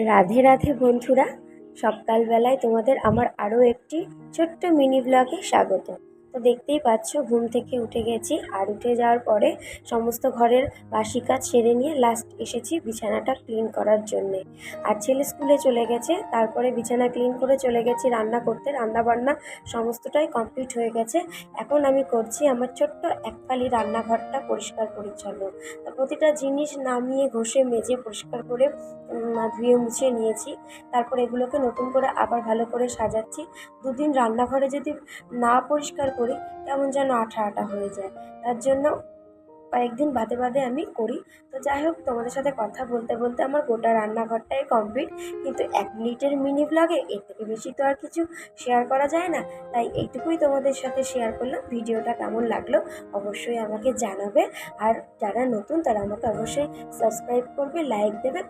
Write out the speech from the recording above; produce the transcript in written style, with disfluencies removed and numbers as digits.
রাধে রাধে বন্ধুরা, সকালবেলায় তোমাদের আমার আরও একটি ছোট্ট মিনি ব্লগে স্বাগত। তো দেখতেই পাচ্ছ, ঘুম থেকে উঠে গেছি, আর উঠে যাওয়ার পরে সমস্ত ঘরের বাসি কাজ সেরে নিয়ে লাস্ট এসেছি বিছানাটা ক্লিন করার জন্যে। আর ছেলে স্কুলে চলে গেছে, তারপরে বিছানা ক্লিন করে চলে গেছি রান্না করতে। রান্নাবান্না সমস্তটাই কমপ্লিট হয়ে গেছে। এখন আমি করছি আমার ছোট্ট এককালি রান্নাঘরটা পরিষ্কার পরিচ্ছন্ন। প্রতিটা জিনিস নামিয়ে ঘষে মেজে পরিষ্কার করে ধুয়ে মুছে নিয়েছি। তারপর এগুলোকে নতুন করে আবার ভালো করে সাজাচ্ছি। দুদিন রান্নাঘরে যদি না পরিষ্কার করি কেমন যেন আঠা আঠা হয়ে যায়, তার জন্য কয়েকদিন বাদে বাদে আমি করি। তো যাই হোক, তোমাদের সাথে কথা বলতে বলতে আমার গোটা রান্নাঘরটাই কমপ্লিট। কিন্তু 1 মিনিটের মিনি ব্লগে এর থেকে বেশি তো আর কিছু শেয়ার করা যায় না, তাই এইটুকুই তোমাদের সাথে শেয়ার করলাম। ভিডিওটা কেমন লাগলো অবশ্যই আমাকে জানাবে, আর যারা নতুন তারা আমাকে অবশ্যই সাবস্ক্রাইব করবে, লাইক দেবে।